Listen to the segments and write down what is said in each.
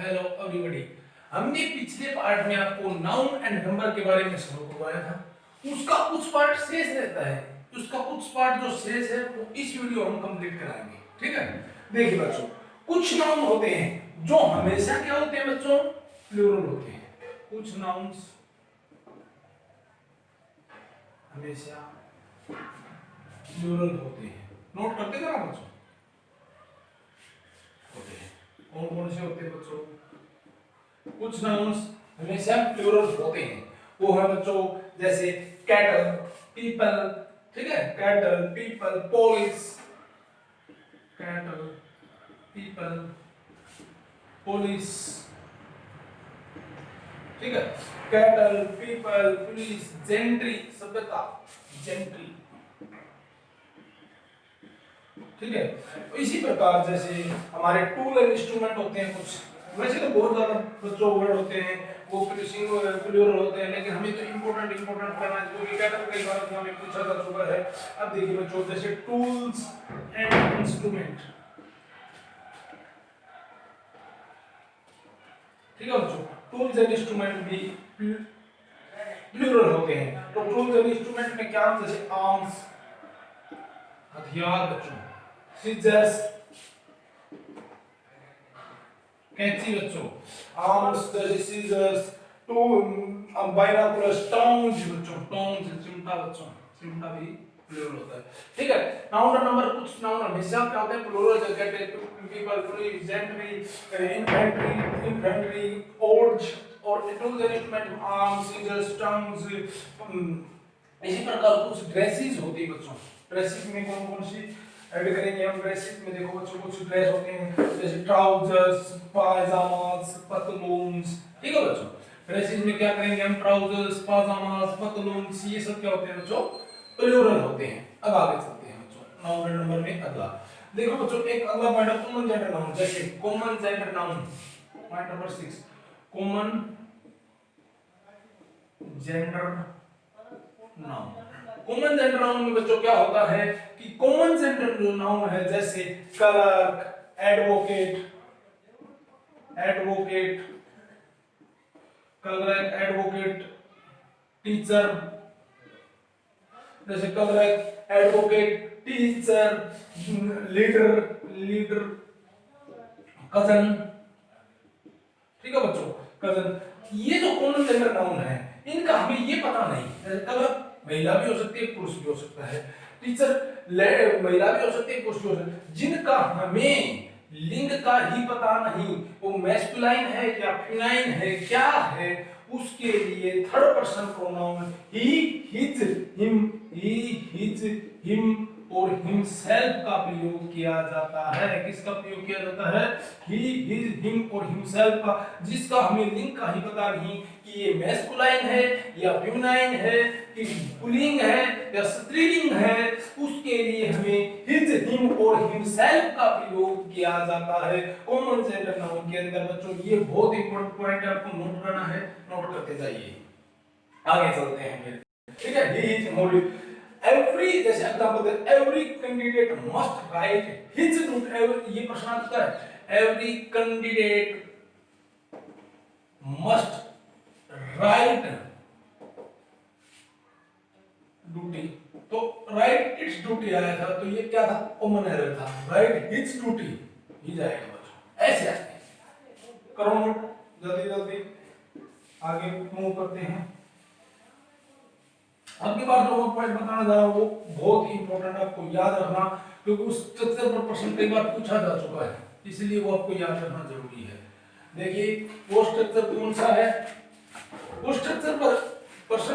Hello everybody. हमने पिछले part में आपको नाउन एंड नंबर के बारे में समझाया था। उसका कुछ पार्ट शेष रहता है, उसका कुछ पार्ट जो शेष है वो इस वीडियो हम कंप्लीट कराएंगे। ठीक है, देखिए बच्चों, कुछ नाउन होते हैं जो हमेशा क्या होते हैं बच्चों, प्लूरल होते हैं। कुछ नाउन्स हमेशा प्लूरल होते हैं। नोट करते जरा बच्चों, होते हैं। कौन कौन से होते हैं बच्चों? कुछ नाउन्स हमेशा प्लूरल होते हैं। वो है बच्चों जैसे कैटल, पीपल, ठीक है, cattle, people, police, cattle, people, police, ठीक है, कैटल, पीपल, पुलिस, जेंट्री, सभ्यता, जेंट्री, ठीक है। तो इसी प्रकार जैसे हमारे टूल एंड इंस्ट्रूमेंट होते हैं कुछ, वैसे तो बहुत ज्यादा बच्चों वर्ड होते हैं वो प्लूरल होते हैं, लेकिन हमें तो इंपॉर्टेंट करना है क्योंकि कैटल कई बार हमें पूछा जा चुका है। अब देखिए बच्चों, जैसे टूल्स एंड इंस्ट्रूमेंट, ठीक है बच्चों, टूल्स एंड इंस्ट्रूमेंट भी प्लूरल होते हैं। तो टूल्स एंड इंस्ट्रूमेंट में क्या, जैसे आर्म्स, हथियार बच्चों, सीजर्स, कैंची बच्चों, आर्म्स जैसे सीजर्स, बाइनोकुलर्स, टोन्स बच्चों, टोन्स, चिमटा बच्चों, चिमटा भी प्लूरल होता है। ठीक है, नाउन और नंबर, कुछ नाउन हमेशा क्या होते हैं प्लूरल, जैसे people, police, gentry, infantry, oars, और tools and instrument, arms, scissors, tongs. इसी प्रकार कुछ ड्रेसेस होती है बच्चों। ड्रेसेस में कौन कौन सी ऐड करेंगे हम? ड्रेसेस में देखो बच्चों, कुछ ड्रेस होते हैं जैसे ट्राउजर्स, पायजामास, पतलून्स, ठीक है बच्चों। ड्रेसेस में क्या करेंगे हम? ट्राउजर्स, पायजामास, पतलून्स, ये सब क्या होते हैं बच्चों? प्लूरल होते हैं। अब आगे चलते हैं बच्चों, नाउन एंड नंबर में अगला देखो बच्चों, एक अगला पॉइंट है कॉमन जेंडर नाउन। जैसे common gender noun, point number 6, common gender noun. Common gender noun में बच्चों क्या होता है कि कॉमन जेंडर नाउन है जैसे clerk, advocate, advocate, clerk, advocate, teacher, जैसे clerk, advocate, teacher, leader, leader, cousin, ठीक है बच्चों, कजन। ये जो कॉमन जेंडर नाउन है इनका हमें ये पता नहीं, जैसे क्लर्क महिला भी हो सकती है, पुरुष भी हो सकता है, टीचर महिला भी हो सकती है, पुरुष भी हो सकता है। जिनका हमें लिंग का ही पता नहीं, वो मैस्कुलाइन है या फेमाइन है, क्या है, उसके लिए थर्ड पर्सन प्रोनाउन ही, हिज, हिम, ही, हिज, हिम और हिमसेल्फ का प्रयोग किया जाता है। किसका प्रयोग किया जाता है? ही, हिज, हिम और हिमसेल्फ का, जिसका हमें लिंग का ही पता नहीं कि ये मैस्कुलाइन है या फेमाइन है, कि पुल्लिंग है या स्त्रीलिंग है, उसके लिए हमें हिज, हिम और हिमसेल्फ का प्रयोग किया जाता है कॉमन जेंडर नाउन के अंदर। बच्चों ये बहुत इंपॉर्टेंट पॉइंट है, आपको नोट करना है, नोट करते जाइए। आगे चलते हैं, ठीक है। ही, हिज, होली, एवरी, जैसे एग्जांपल दे, every candidate must write his duty, ये प्रश्न आता है, every candidate must write duty, तो राइट इट्स ड्यूटी आया था, तो ये क्या था? कॉमन एरर था, राइट हिज ड्यूटी, ही जाएगा बच्चों। ऐसे आते हैं, करो नोट जल्दी जल्दी, आगे मूव करते हैं। अब की बार जो पॉइंट बताना जा रहा हूं वो बहुत ही इंपॉर्टेंट है, आपको याद रखना, क्योंकि उस स्ट्रक्चर पर प्रश्न कई बार पूछा जा चुका है, इसलिए वो आपको याद रखना जरूरी है। देखिए वो स्ट्रक्चर कौन सा है, उस स्ट्रक्चर पर प्रश्न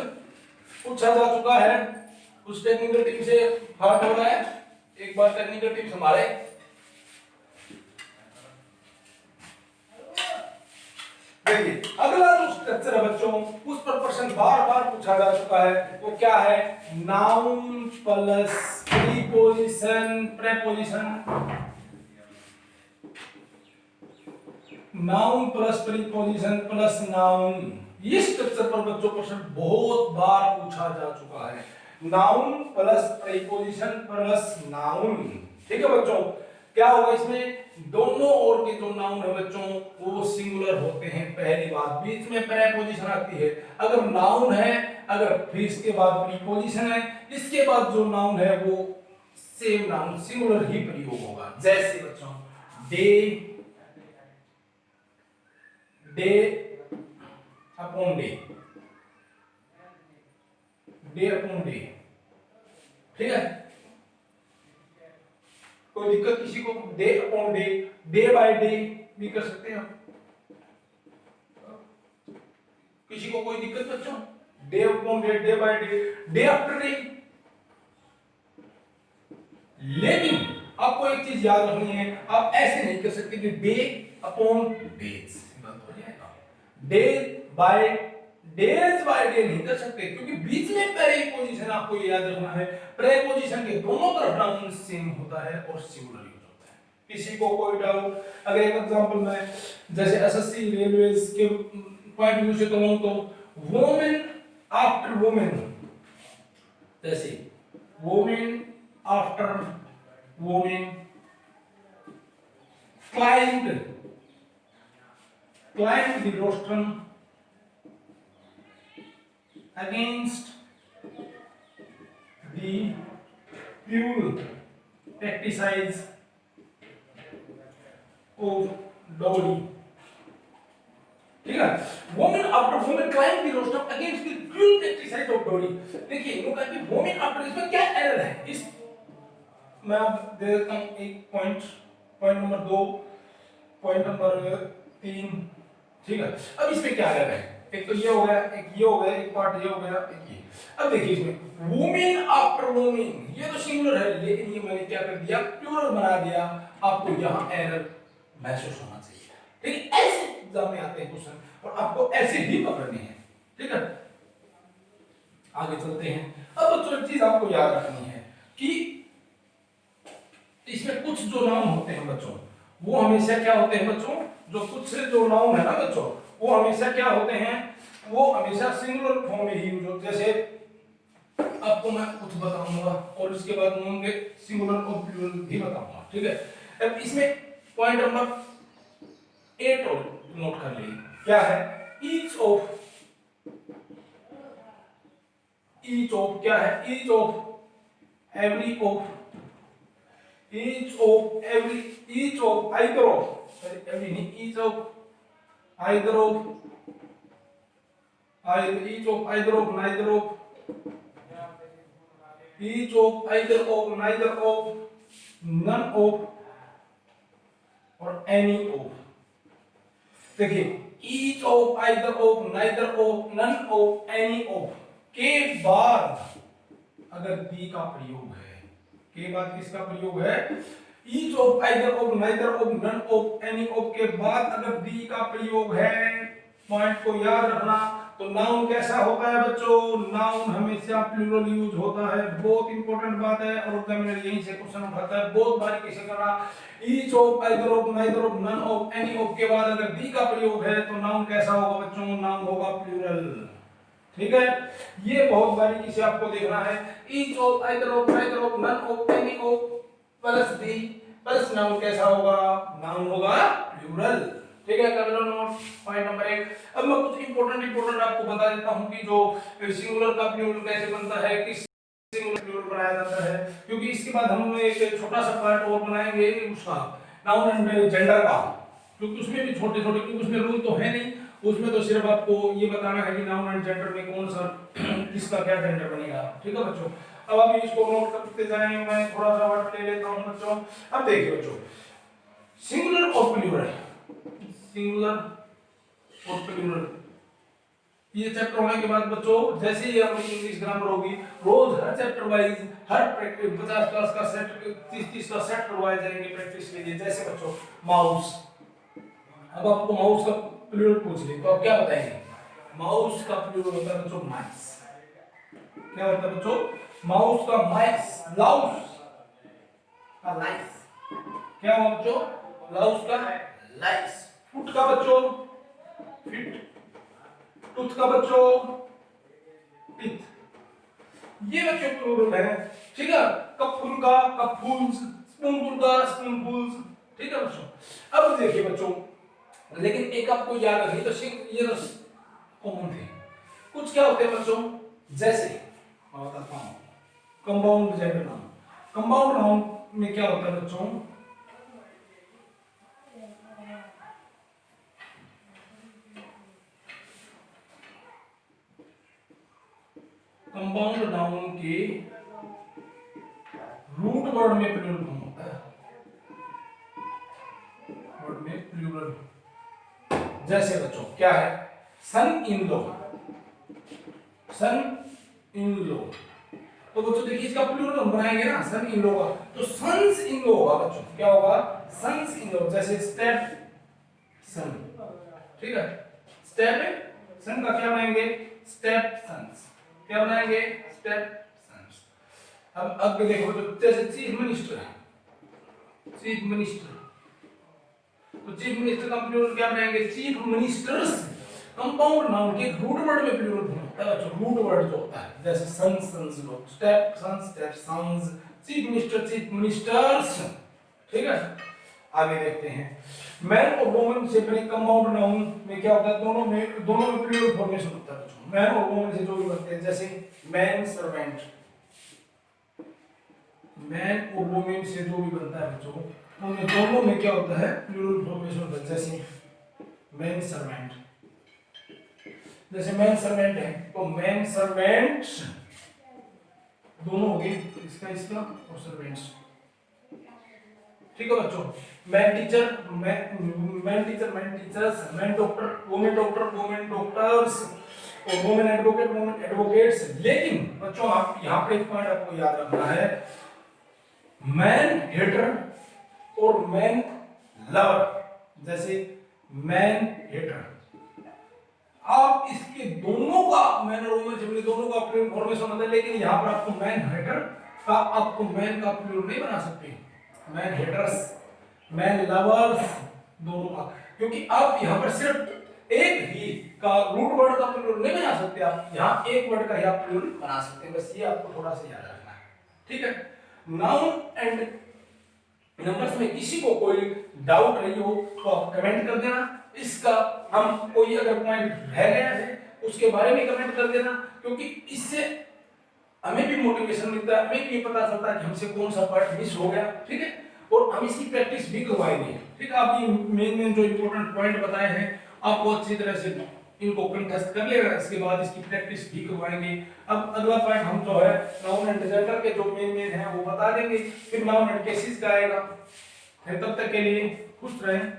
पूछा जा चुका है, उस टेक्निकल टीम से पार्ट हो रहा है, एक बार टेक्निकल टीम संभाले। देखिए अगला जो स्ट्रक्चर है बच्चों, उस पर प्रश्न बार बार पूछा जा चुका है, वो क्या है? Noun plus preposition, preposition, noun plus preposition plus noun. ये स्ट्रक्चर पर बच्चों प्रश्न बहुत बार पूछा जा चुका है, noun plus preposition plus noun, ठीक है बच्चों। क्या होगा इसमें, दोनों ओर के जो नाउन है बच्चों वो सिंगुलर होते हैं। पहली बात, बीच में प्रेपोजिशन आती है, अगर नाउन है, अगर फिर इसके बाद प्रीपोजिशन है, इसके बाद जो नाउन है वो सेम नाउन सिंगुलर ही प्रयोग होगा। जैसे बच्चों day, day upon day, day upon day, ठीक है, कोई दिक्कत किसी को? Day upon day, day by day भी कर सकते हैं आप, किसी को कोई दिक्कत बच्चों? Day upon day, day by day, day after day. लेकिन आपको एक चीज याद रखनी है, आप ऐसे नहीं कर सकते कि डे अपॉन डेज, गलत हो जाएगा। Day by days by day नहीं कर सकते, क्योंकि बीच में प्रीपोजिशन आपको ये याद रखना है, प्रीपोजिशन के दोनों तरफ नाउन सेम होता है और सिंगुलर यूज होता है। किसी को कोई डाउट? अगर एक एग्जांपल में जैसे एसएससी रेलवेज के पॉइंट व्यू से कहूं तो वुमेन आफ्टर वुमेन, जैसे women after women climbed the rostrum against the pure pesticides of Dowry, ठीक है। Women after women climb the rostrum against the cruel pesticide of डोरी। देखिए इनका कि वुमेन आफ्टर, इसमें क्या एरर है? इस मैं अब दे देता हूं एक point, point number 2, point number 3, ठीक है। अब इसमें क्या एरर है? एक तो ये हो गया, एक ये हो गया, एक पार्ट ये हो गया, एक ये। अब देखिए इसमें वुमेन आफ्टर वुमेन, ये तो सिंगुलर है, लेकिन ये मैंने क्या कर दिया, प्लूरल बना दिया। आपको यहां एरर महसूस होना चाहिए, ठीक है। ऐसे एग्जाम में आते हैं क्वेश्चन और आपको ऐसे ही पकड़ने हैं, ठीक है। आगे चलते हैं। अब बच्चों एक चीज आपको याद रखनी है कि इसमें कुछ जो नाउन होते हैं बच्चों, वो हमेशा क्या होते हैं बच्चों, जो कुछ जो नाउन है ना बच्चों, वो हमेशा क्या होते हैं, वो हमेशा सिंगुलर फॉर्म में ही यूज होते हैं। जैसे आपको मैं कुछ बताऊंगा और इसके बाद मैं सिंगुलर और प्लूरल भी बताऊंगा, ठीक है। अब इसमें पॉइंट नंबर 8 और नोट कर लीजिए, क्या है? ईच ऑफ, ईच ऑफ क्या है? Each of every of, each of every, each of either of, every नहीं, each of either of, each of either of, neither of, each of either of, neither of, none of और any of. देखिए each of, either of, neither of, none of, any of के बाद अगर दी का प्रयोग है, के बाद किसका प्रयोग है? Each of, either of, neither of, none of, any of के बाद अगर दी का प्रयोग है, पॉइंट को याद रखना। तो नाउन कैसा होता है बच्चों? नाउन हमेशा प्लूरल यूज होता है, बहुत इंपॉर्टेंट बात है और एग्जामिनर यहीं से क्वेश्चन उठाता है, बहुत बारीकी से करना। Each of, either of, neither of, none of, any of के बाद अगर दी का प्रयोग है तो नाउन कैसा होगा बच्चों? नाउन होगा प्लूरल, ठीक है। ये बहुत बारीकी से आपको देखना है। Each of, either of, neither of, none of, any of plus the plus noun कैसा होगा? नाउन होगा प्लूरल, ठीक है। कर लो नोट पॉइंट नंबर 1। अब मैं कुछ इंपॉर्टेंट आपको बता देता हूं कि जो सिंगुलर का प्लूरल कैसे बनता है, किस सिंगुलर प्लूरल बनाया जाता है, क्योंकि इसके बाद हम एक छोटा सा पार्ट और बनाएंगे उसका, नाउन एंड जेंडर का, क्योंकि उसमें भी छोटे छोटे, क्योंकि उसमें रूल तो है नहीं, उसमें तो सिर्फ आपको ये बताना है कि नाउन एंड जेंडर में कौन सा किसका क्या जेंडर बनेगा, ठीक है बच्चों। अब आप इसको नोट करते जाएं, मैं थोड़ा सा वर्ड ले लेता हूं बच्चों। अब देखिए बच्चों, सिंगुलर और प्लूरल, सिंगुलर और प्लूरल, ये चैप्टर होने के बाद बच्चों जैसे ही हमारी इंग्लिश ग्रामर होगी, रोज हर चैप्टर वाइज हर 50 क्लास का सेट, 30 का सेट करवाए जाएंगे प्रैक्टिस के लिए। जैसे बच्चों माउस, अब आपको माउस का प्लूरल पूछ ले तो आप क्या बताएंगे? माउस का प्लूरल होता है बच्चों माइस। क्या होता है बच्चों? माउस का माइस, लाउस का लाइस। क्या हुआ बच्चों? लाउस का लाइस। फुट का बच्चों फिट, टूथ का बच्चों टीथ। ये बच्चों प्लूरल है, ठीक है। कपफुल का कपफुल्स, स्पूनफुल का स्पूनफुल्स, ठीक है बच्चों। अब देखिए बच्चों, लेकिन एक आपको याद रखिए, तो ये तो कॉमन थे। कुछ क्या होते हैं बच्चों, जैसे मैं बताता हूँ compound gender noun. Compound noun में क्या होता है बच्चों, कंपाउंड नाउन के रूट वर्ड में प्लूरल फॉर्म होता है, वर्ड में प्लूरल। जैसे बच्चों क्या है, सन in law, sun in law. तो बच्चों देखिए इसका प्लूरल हम बनाएंगे ना, सन इन लॉ का, तो सन्स इन लॉ होगा बच्चों, क्या होगा, सन्स इन लॉ। जैसे स्टेप सन, ठीक है, स्टेप सन का क्या बनाएंगे, स्टेप सन्स, क्या बनाएंगे, स्टेप सन्स। अब आगे देखो, तो जैसे चीफ मिनिस्टर है, चीफ मिनिस्टर, तो चीफ मिनिस्टर का प्लूरल क्या बनाएंगे, चीफ मिनिस्टर्स। कंपाउंड नाउन के रूट वर्ड में प्लूरल होता है बच्चों, रूट वर्ड जो होता है, जैसे सन सन्स लो, step sons step sons, chief minister chief ministers, ठीक है। आगे देखते हैं, मैन और वुमन से बने कंपाउंड नाउन में क्या होता है, दोनों में प्लूरल फॉर्मेशन होता है बच्चों। मैन और वुमन से जो भी बनते हैं, जैसे मैन सर्वेंट, मैन और वुमेन से जो भी बनता है बच्चों, उनमें दोनों में क्या होता है, प्लूरल फॉर्मेशन होता है। जैसे मैन सर्वेंट, जैसे मैन सर्वेंट है, तो मैन सर्वेंट्स दोनों हो गए, इसका इसका और सर्वेंट्स, ठीक है बच्चों। Man teacher, man teacher, man teachers, man doctor, women doctors, और वुमेन एडवोकेट, वुमेन एडवोकेट्स। लेकिन बच्चों आप यहाँ पे एक पॉइंट आपको याद रखना है, मैन हेटर और मैन लवर। जैसे मैन हेटर, आप इसके दोनों का, मैन और वुमेन से दोनों का फॉर्मेशन होता है, लेकिन यहाँ पर आपको मैन हेटर का, आपको मैन का प्लूरल नहीं बना सकते, मैन हेटर्स, मैन लवर्स दोनों का, क्योंकि आप यहाँ पर सिर्फ एक ही का रूट वर्ड का प्लूरल नहीं बना सकते, आप यहाँ एक वर्ड का ही आप प्लूरल बना सकते हैं। बस ये आपको थोड़ा सा याद रखना है, ठीक है। नाउन एंड नंबर्स में किसी को कोई डाउट रही हो तो आप कमेंट कर देना। इसका हम कोई अगर पॉइंट रह गया है उसके बारे में कमेंट कर देना, क्योंकि इससे हमें भी मोटिवेशन मिलता है, हमें भी पता चलता है कि हमसे कौन सा पार्ट मिस हो गया, ठीक है। और हम इसकी प्रैक्टिस भी करवाएंगे, ठीक है। आप ये मेन जो इंपॉर्टेंट पॉइंट बताए हैं आपको अच्छी तरह से इनको कंठस्थ कर लेगा, इसके बाद इसकी प्रैक्टिस भी करवाएंगे। अब अगला पॉइंट हम जो है नाउन एंड जेंडर के जो मेन है वो बता देंगे, फिर नाउन एंड केसेस का आएगा। फिर तब तक के लिए खुश रहें।